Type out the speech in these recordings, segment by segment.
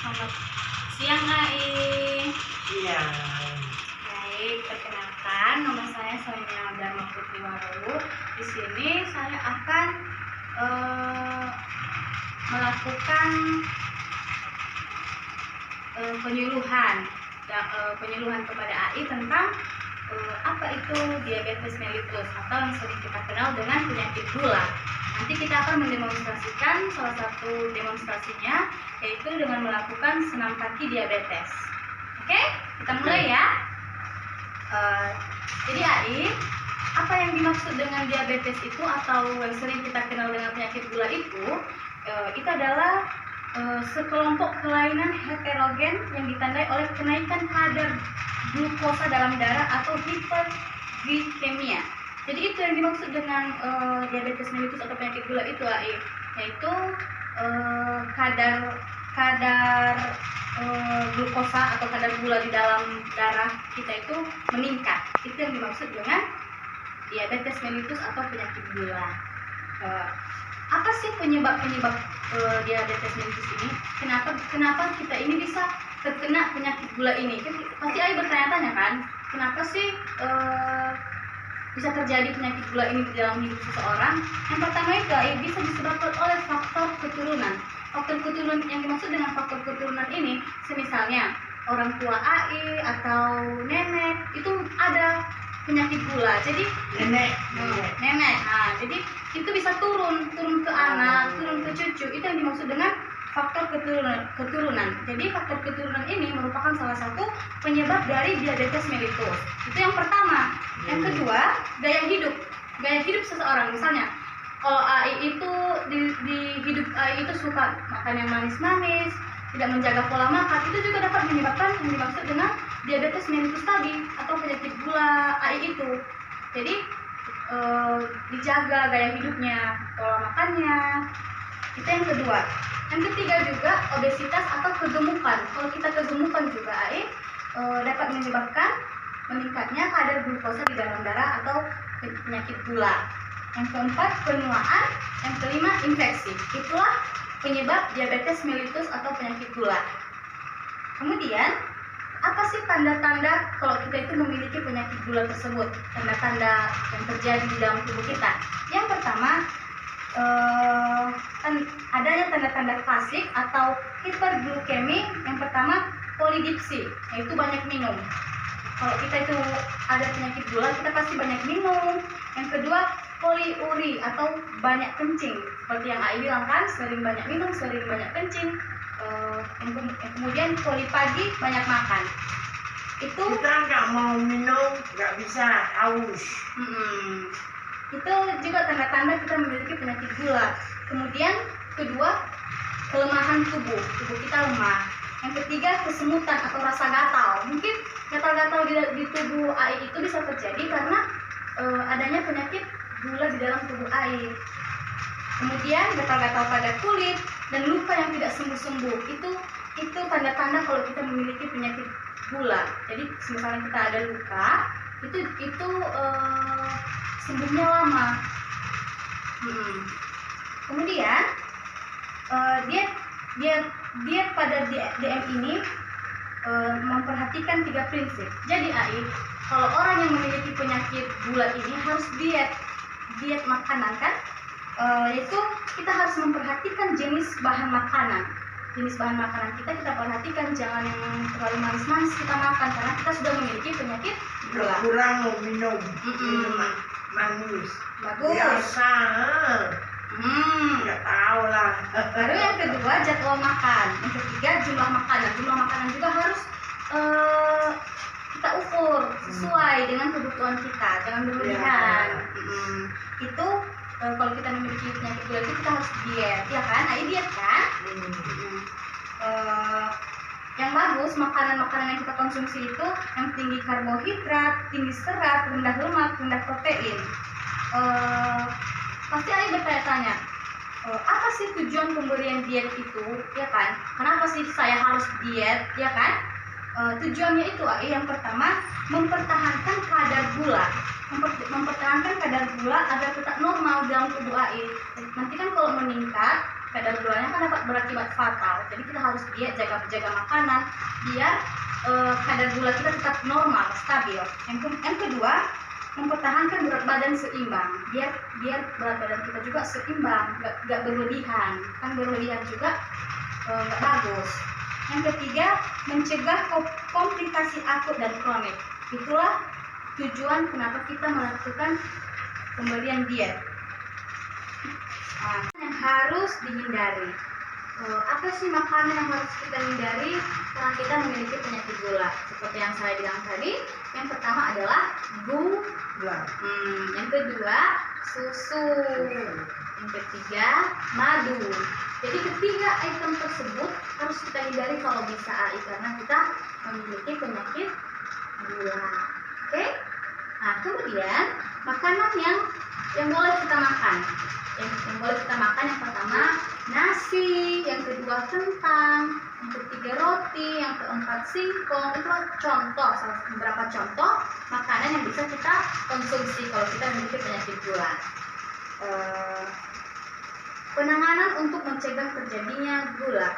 Selamat siang, Ai. Siang. Baik, perkenalkan, nama saya Sonia Dharma Putri Waru. Di sini saya akan melakukan penyuluhan kepada AI tentang apa itu diabetes mellitus atau yang sering kita kenal dengan penyakit gula. Nanti kita akan mendemonstrasikan salah satu demonstrasinya, yaitu dengan melakukan senam kaki diabetes. Oke, kita mulai ya. Jadi AI, apa yang dimaksud dengan diabetes itu atau yang sering kita kenal dengan penyakit gula itu adalah sekelompok kelainan heterogen yang ditandai oleh kenaikan kadar glukosa dalam darah atau hiperglikemia. Jadi itu yang dimaksud dengan diabetes mellitus atau penyakit gula itu, AI, yaitu kadar glukosa atau kadar gula di dalam darah kita itu meningkat. Itu yang dimaksud dengan diabetes mellitus atau penyakit gula. Apa sih penyebab diabetes mellitus ini? Kenapa kita ini bisa terkena penyakit gula ini? Pasti AI bertanya-tanya kan, kenapa sih bisa terjadi penyakit gula ini di dalam hidup seseorang? Yang pertama itu AI bisa disebabkan oleh faktor keturunan. Faktor keturunan yang dimaksud dengan faktor keturunan ini, semisalnya orang tua AI atau nenek itu ada penyakit gula. Jadi nenek. Nah, jadi itu bisa turun ke anak, turun ke cucu. Itu yang dimaksud dengan faktor keturunan. Jadi faktor keturunan ini merupakan salah satu penyebab dari diabetes mellitus. Itu yang pertama. Yang kedua, gaya hidup seseorang. Misalnya kalau AI itu di hidup AI itu suka makan yang manis-manis, tidak menjaga pola makan, itu juga dapat menyebabkan yang dimaksud dengan diabetes mellitus tadi atau penyakit gula AI itu. Jadi dijaga gaya hidupnya, pola makannya. Itu yang kedua. Yang ketiga juga obesitas atau kegemukan. Kalau kita kegemukan juga AI dapat menyebabkan meningkatnya kadar glukosa di dalam darah atau penyakit gula. Yang keempat penuaan. Yang kelima infeksi. Itulah penyebab diabetes mellitus atau penyakit gula. Kemudian apa sih tanda-tanda kalau kita itu memiliki penyakit gula tersebut? Tanda-tanda yang terjadi di dalam tubuh kita. Yang pertama, adanya tanda-tanda klasik atau hiperglikemi. Yang pertama polidipsi, yaitu banyak minum. Kalau kita itu ada penyakit gula, kita pasti banyak minum. Yang kedua poliuri atau banyak kencing, seperti yang AI bilang kan, sering banyak minum, sering banyak kencing. Kemudian polipagi, banyak makan. Itu kita nggak mau minum, nggak bisa, haus. Itu juga tanda-tanda kita memiliki penyakit gula. Kemudian kedua, kelemahan tubuh kita lemah. Yang ketiga kesemutan atau rasa gatal. Mungkin gatal-gatal di tubuh AI itu bisa terjadi karena adanya penyakit gula di dalam tubuh AI. Kemudian gatal-gatal pada kulit dan luka yang tidak sembuh-sembuh. Itu tanda-tanda kalau kita memiliki penyakit gula. Jadi misalnya kita ada luka, itu sembuhnya lama. Kemudian dia pada DM ini memperhatikan 3 prinsip. Jadi AI, kalau orang yang memiliki penyakit gula ini harus diet makanan kan, yaitu kita harus memperhatikan jenis bahan makanan. Jenis bahan makanan kita perhatikan, jangan yang terlalu manis-manis kita makan karena kita sudah memiliki penyakit gula. Kurang minum manis. Bagus. Biasa. Nggak tahu lah. Lalu yang kedua jadwal makan. Yang ketiga jumlah makanan. Jumlah makanan juga harus kita ukur sesuai dengan kebutuhan kita, jangan berlebihan. Itu kalau kita memiliki penyakit gula itu kita harus diet, ya kan? AI diet kan? Yang bagus makanan-makanan yang kita konsumsi itu yang tinggi karbohidrat, tinggi serat, rendah lemak, rendah protein. Pasti AI bertanya-tanya, apa sih tujuan pemberian diet itu, ya kan? Kenapa sih saya harus diet, ya kan? Tujuannya itu AI yang pertama mempertahankan kadar gula, mempertahankan kadar gula agar tetap normal dalam tubuh AI. Nanti kan kalau meningkat kadar gulanya kan dapat berakibat fatal. Jadi kita harus diet, jaga makanan biar kadar gula kita tetap normal, stabil. Yang kedua, mempertahankan berat badan seimbang. Biar berat badan kita juga seimbang, nggak berlebihan. Kan berlebihan juga nggak bagus. Yang ketiga, mencegah komplikasi akut dan kronik. Itulah tujuan kenapa kita melakukan pemberian diet. Yang harus dihindari. Apa sih makanan yang harus kita hindari karena kita memiliki penyakit gula? Seperti yang saya bilang tadi, yang pertama adalah gula. Yang kedua, susu. Yang ketiga, madu. Jadi ketiga item tersebut harus kita hindari kalau bisa karena kita memiliki penyakit gula. Oke? Nah, kemudian makanan yang boleh kita makan. Yang boleh kita makan yang pertama nasi, yang kedua kentang, yang ketiga roti, yang keempat singkong. Itu contoh, beberapa contoh makanan yang bisa kita konsumsi kalau kita memiliki penyakit gula. Penanganan untuk mencegah terjadinya gula,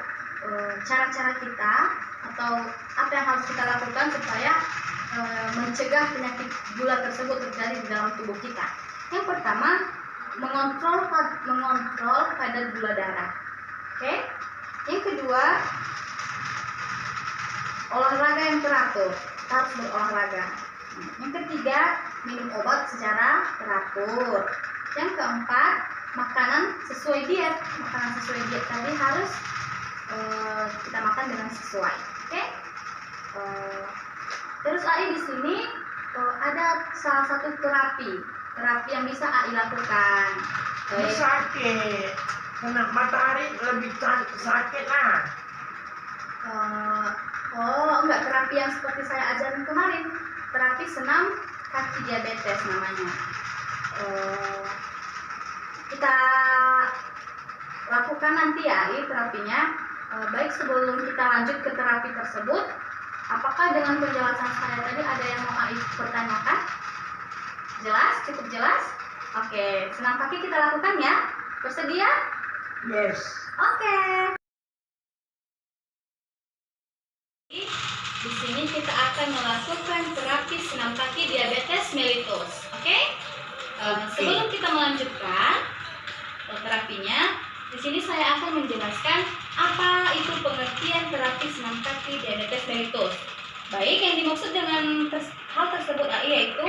cara-cara kita atau apa yang harus kita lakukan supaya mencegah penyakit gula tersebut terjadi di dalam tubuh kita. Yang pertama, mengontrol kadar gula darah. Oke? Yang kedua, olahraga yang teratur. Kita harus berolahraga. Yang ketiga, minum obat secara teratur. Yang keempat, makanan sesuai diet. Makanan sesuai diet tadi harus kita makan dengan sesuai. Oke? Terus AI di sini ada salah satu terapi yang bisa AI lakukan. Sakit, kena matahari lebih sakit lah. Enggak, terapi yang seperti saya ajarin kemarin, terapi senam kaki diabetes namanya. Kita lakukan nanti terapinya. Baik, sebelum kita lanjut ke terapi tersebut, apakah dengan penjelasan saya tadi ada yang mau AI pertanyakan? Jelas? Cukup jelas? Oke, senam kaki kita lakukan ya. Bersedia? Yes. Oke. Di sini kita akan melakukan terapi senam kaki diabetes mellitus. Oke? Sebelum kita melanjutkan terapinya, di sini saya akan menjelaskan apa itu pengertian terapi senam kaki diabetes mellitus. Baik, yang dimaksud dengan hal tersebut yaitu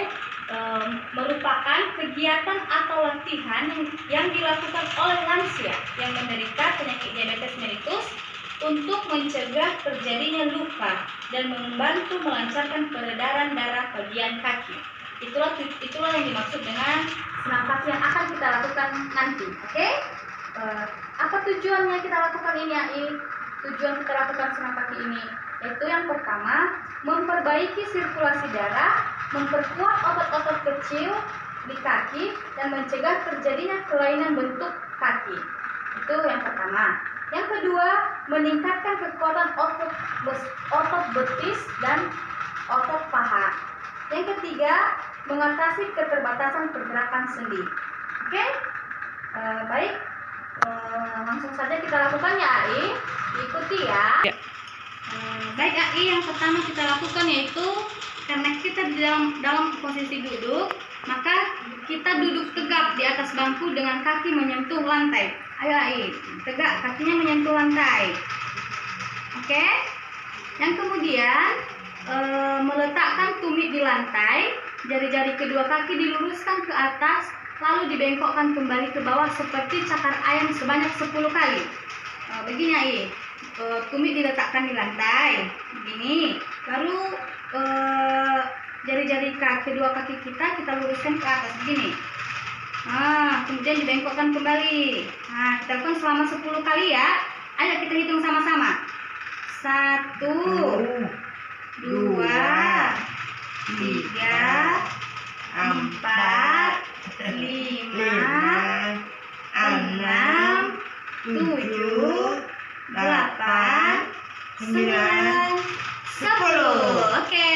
merupakan kegiatan atau latihan yang dilakukan oleh lansia yang menderita penyakit diabetes mellitus untuk mencegah terjadinya luka dan membantu melancarkan peredaran darah bagian kaki. Itulah yang dimaksud dengan senam kaki yang akan kita lakukan nanti. Oke? Apa tujuannya kita lakukan ini, Tujuan kita lakukan senam kaki ini yaitu yang pertama, memperbaiki sirkulasi darah, memperkuat otot-otot kecil di kaki, dan mencegah terjadinya kelainan bentuk kaki. Itu yang pertama. Yang kedua, meningkatkan kekuatan otot betis dan otot paha. Yang ketiga, mengatasi keterbatasan pergerakan sendi. Oke? Baik, langsung saja kita lakukan ya, AI. Diikuti ya. Baik, AI, yang pertama kita lakukan yaitu karena kita di dalam posisi duduk, maka kita duduk tegak di atas bangku dengan kaki menyentuh lantai. Ayo AI, tegak, kakinya menyentuh lantai. Oke? Yang kemudian meletakkan tumit di lantai, jari-jari kedua kaki diluruskan ke atas, lalu dibengkokkan kembali ke bawah seperti cakar ayam sebanyak 10 kali. Begini AI, tumit diletakkan di lantai, begini, lalu jari-jari kedua kaki kita luruskan ke atas begini. Kemudian dibengkokkan kembali. Kita lakukan selama 10 kali ya. Ayo kita hitung sama-sama. 1, 2, 3, 4, 5, 6, 7, 8, 9, 10. Oke.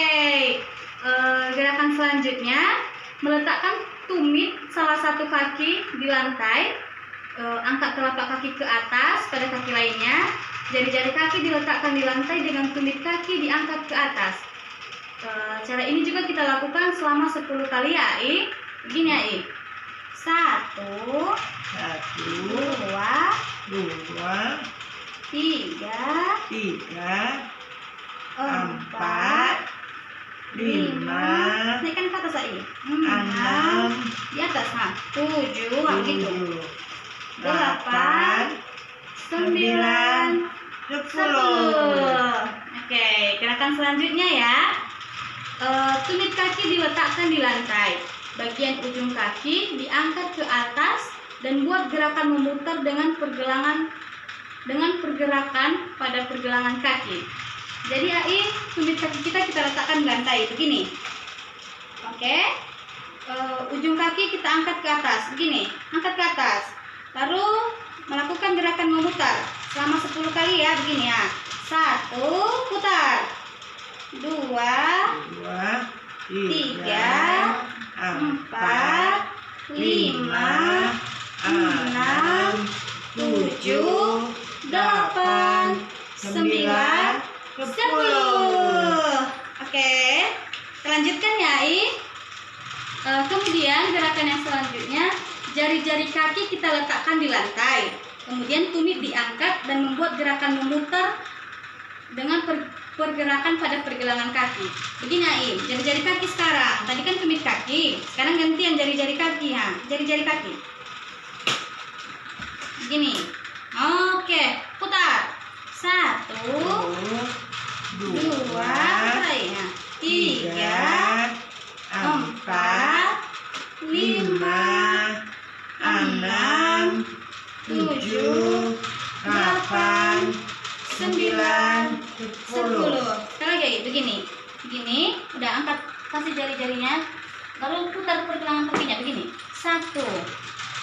Gerakan selanjutnya, meletakkan tumit salah satu kaki di lantai, angkat telapak kaki ke atas pada kaki lainnya. Jari-jari kaki diletakkan di lantai dengan tumit kaki diangkat ke atas. Cara ini juga kita lakukan selama 10 kali ya, I. Begini ya, I. 1, 2, 3, 4, 5. Naikkan ke atas, I. 6, di atas, 7, gitu. 8, 9, 10. Oke, gerakan selanjutnya ya. Tumit kaki diletakkan di lantai. Bagian ujung kaki diangkat ke atas dan buat gerakan memutar dengan pergerakan pada pergelangan kaki. Jadi AI, tumit kaki kita letakkan di lantai begini. Oke. Ujung kaki kita angkat ke atas begini, angkat ke atas. Lalu melakukan gerakan memutar selama 10 kali ya, begini ya. 1, putar. 2, 3, 4, 5, 6, 7, 8, 9, 10. Oke, lanjutkan ya, I. Kemudian gerakan yang selanjutnya, jari-jari kaki kita letakkan di lantai. Kemudian tumit diangkat dan membuat gerakan memutar dengan pergerakan pada pergelangan kaki. Begini, I. Jari-jari kaki sekarang. Tadi kan tumit kaki. Sekarang gantian jari-jari kaki, ha. Jari-jari kaki. Begini. Oke, putar. 1, 2, 3, 4, 5, 6, 7, 8, 9, 10. Sekali lagi begini. Begini, udah angkat, kasih jari-jarinya. Lalu putar pergelangan kakinya begini. 1.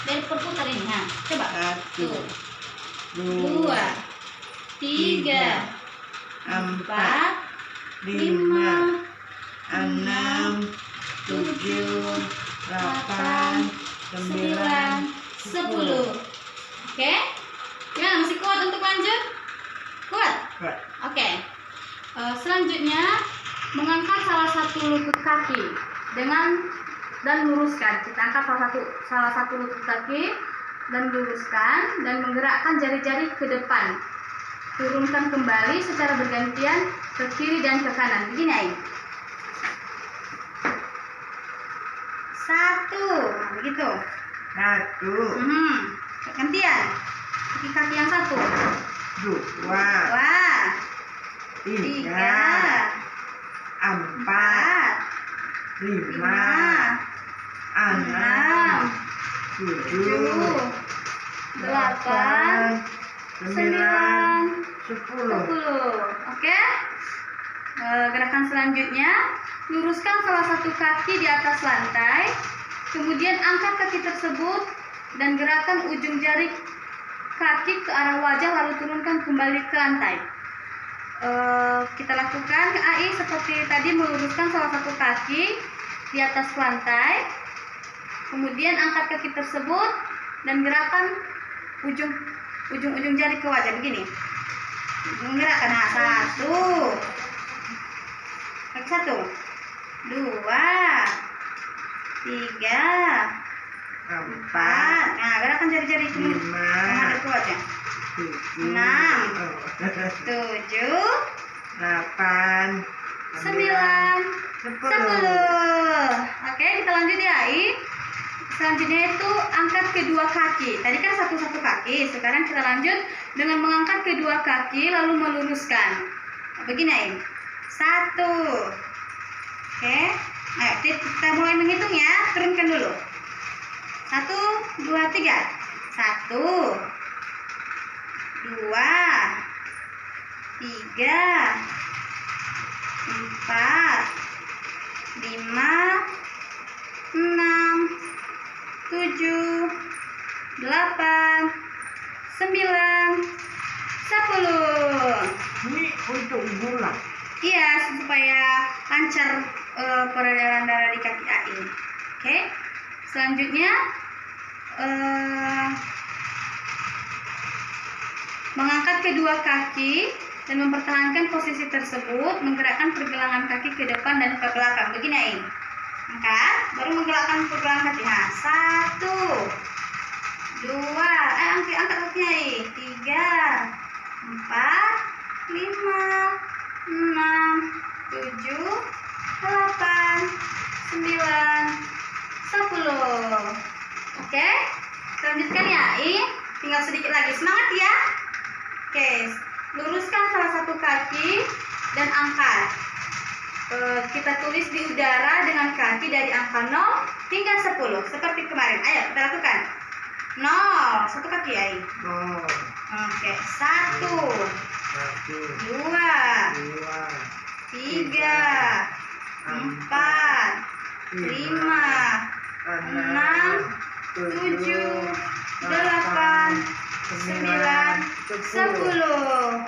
Dari perputar ini, nah. Coba. 1, 2, 3, 4, 5, 6, 7, 8, 9, 10. Oke? Gimana? Masih kuat untuk lanjut? Kuat? Oke. Selanjutnya mengangkat salah satu lutut kaki dan luruskan. Kita angkat salah satu lutut kaki dan luruskan dan menggerakkan jari-jari ke depan. Turunkan kembali secara bergantian ke kiri dan ke kanan. Begini, Ai. 1, begitu. 1, Gantian. Kaki yang 1. 2, 3, 4, 5, 6, 7, 8, 9, 10. Oke. Gerakan selanjutnya, luruskan salah satu kaki di atas lantai, kemudian angkat kaki tersebut dan gerakan ujung jari kaki ke arah wajah lalu turunkan kembali ke lantai. Kita lakukan ke AI seperti tadi, meluruskan salah satu kaki di atas lantai, kemudian angkat kaki tersebut dan gerakan ujung jari ke wajah begini. Menggerakkan 1, kaki 1, 2, 3, 4. Nah, gerakan jari-jari ke menghadap ke wajah. 6, 7, 8, 9, 10. Oke, kita lanjut ya, Ai. Selanjutnya itu angkat kedua kaki. Tadi kan satu kaki. Sekarang kita lanjut dengan mengangkat kedua kaki lalu meluruskan. Begini, Ai. 1. Oke. Ayo kita mulai menghitung ya. Turunkan dulu. 1, 2, 3. 1, 2, 3, 4, 5, 6, 7, 8, 9, 10. Ini untuk gula. Iya, supaya lancar peredaran darah di kaki AI. Oke. Selanjutnya kedua kaki dan mempertahankan posisi tersebut, menggerakkan pergelangan kaki ke depan dan ke belakang. Begini, Ai. Angkat, baru menggerakkan pergelangan kaki. Nah, 1, 2, angkat kakinya, Ai. 3, 4, 5, 6, 7, 8, 9, 10. Oke, lanjutkan ya, Ai. Tinggal sedikit lagi. Semangat ya. Oke, luruskan salah satu kaki dan angkat. Kita tulis di udara dengan kaki dari angka 0 hingga 10 seperti kemarin. Ayo kita lakukan. 0, satu kaki, Ai. Oke, 1, 2, 3, 4, 5, 6, 7, 8, 9, 10.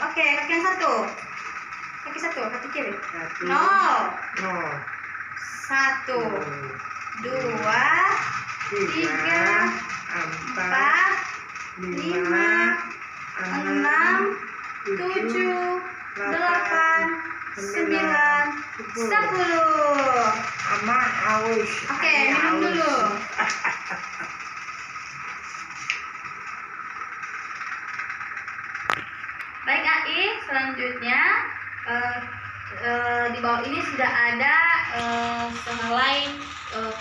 Oke, kaki yang satu. Kaki satu, kaki kiri. 0, 1, 2, 3, 4, 5, 6, 7, 8, 9, 10. Ama haus. Oke, minum dulu. Baik, Ai, selanjutnya di bawah ini sudah ada sehelai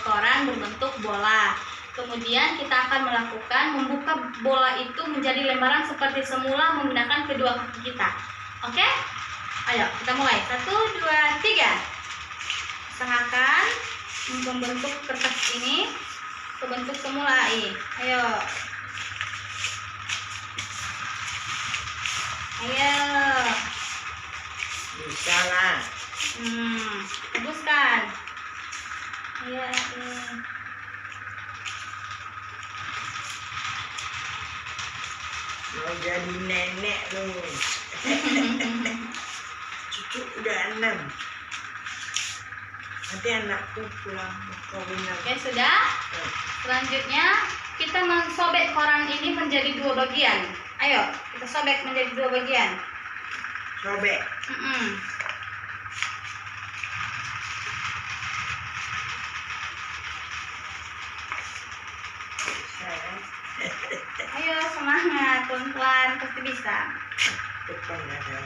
koran berbentuk bola. Kemudian kita akan melakukan membuka bola itu menjadi lembaran seperti semula menggunakan kedua kaki kita. Oke? Ayo, kita mulai. 1, 2, 3. Usahakan membentuk kertas ini sebentuk semula, Ai. Ayo. Ayo. Bisa lah. Baguskan. Ayo. Mau jadi nenek lu. Cucu udah 6. Nanti anakku pulang kawin lagi. Oke, sudah. Selanjutnya kita mensobek koran ini menjadi 2 bagian. Ayo, kita sobek menjadi 2 bagian. Sobek. Ayo, semangat, pelan-pelan, pasti bisa. Depan ada.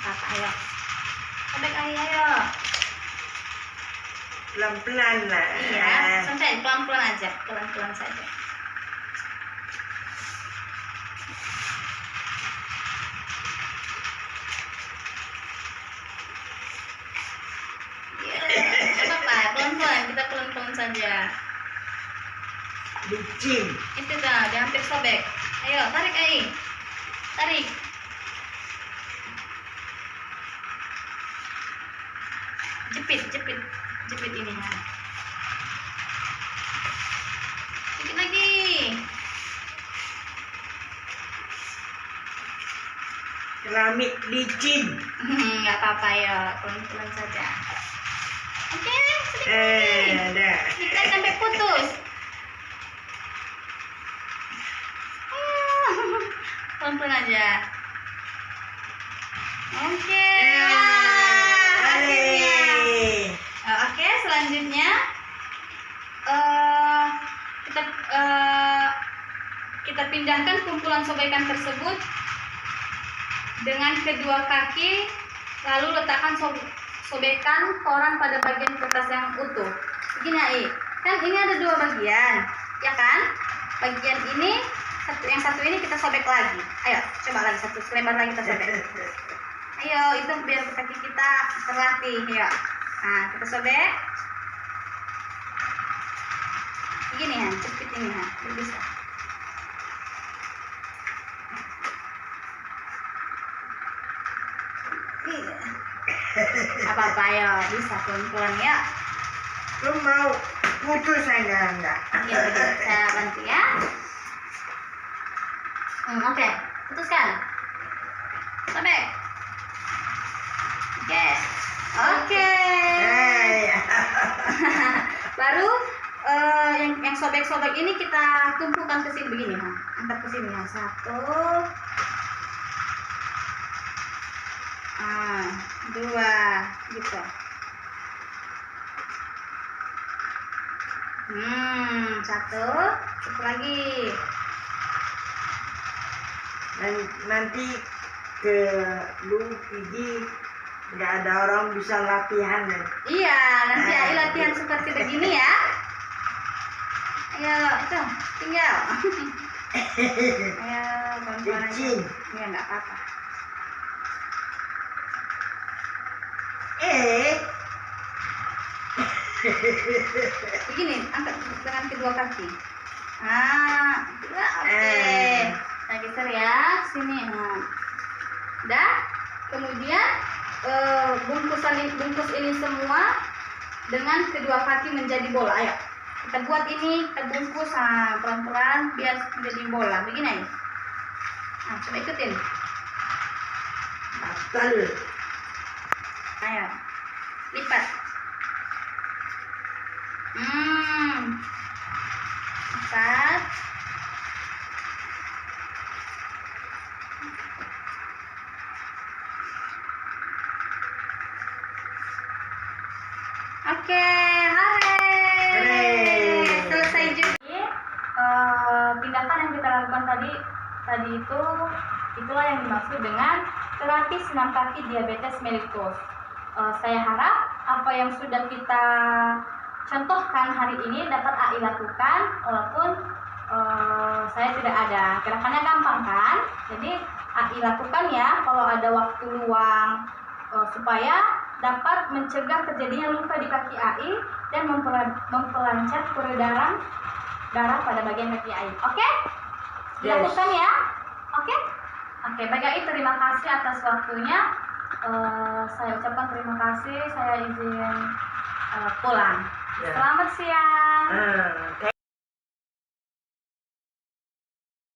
Apa, ayo. Sobek, ayo. Pelan-pelan lah. Iya, santai, pelan-pelan aja, pelan-pelan saja. Pelan-pelan, kita pelan-pelan saja. Licin. Itu dah, dia hampir sobek. Ayo, tarik, Ai. Tarik. Jepit ini. Sedikit lagi. Keramik licin. Nggak apa-apa ya, pelan-pelan saja. Oke, sedikit lagi. Ada. Sedikit sampai putus. Pelan-pelan aja. Oke. Akhirnya. Oke, selanjutnya kita pindahkan kumpulan sobekan tersebut dengan kedua kaki, lalu letakkan sobekan koran pada bagian kertas yang utuh. Begini, Ai. Kan ini ada 2 bagian, ya kan? Bagian ini yang satu ini kita sobek lagi. Ayo, coba lagi satu selembar lagi kita sobek. Ayo, itu biar kaki kita terlatih, ya. Nah, kita sobek. Begini, Han, cepet ini, Han. Bisa. Apa-apa ya, bisa pelan-pelan ya. Lu mau putus aja enggak? Ya, saya bantu ya. Oke, putuskan. Sobek. Oke. Baru yang sobek-sobek ini kita tumpukan ke sini begini, ha. Angkat ke sini ya. 1, 2 gitu. Satu lagi. Nanti ke lu Idi nggak ada orang bisa latihan nih. Iya, nanti Ai latihan seperti begini ya. Ayo, itu tinggal. Ayo, pelan-pelan aja. Kecil. Ya, nggak apa-apa. Begini, angkat dengan kedua kaki. Oke. Nah, geser ya, sini. Udah. Kemudian bungkus ini semua dengan kedua kaki menjadi bola. Ayo, kita buat ini, kita bungkus pelan-pelan biar menjadi bola. Begini aja. Nah, coba ikutin. Betul. Ayo, lipat. Lipat. Oke, hore. Selesai juga. Tindakan yang kita lakukan tadi itulah yang dimaksud dengan terapi senam kaki diabetes mellitus. Saya harap apa yang sudah kita contohkan hari ini dapat Ai lakukan walaupun saya tidak ada. Gerakannya gampang kan? Jadi Ai lakukan ya kalau ada waktu luang supaya dapat mencegah terjadinya luka di kaki Ai dan memperlancar peredaran darah pada bagian kaki Ai. Oke? Dilakukan ya? Oke? Oke, bagi Ai terima kasih atas waktunya. Saya ucapkan terima kasih. Saya izin pulang. Ya. Selamat siang.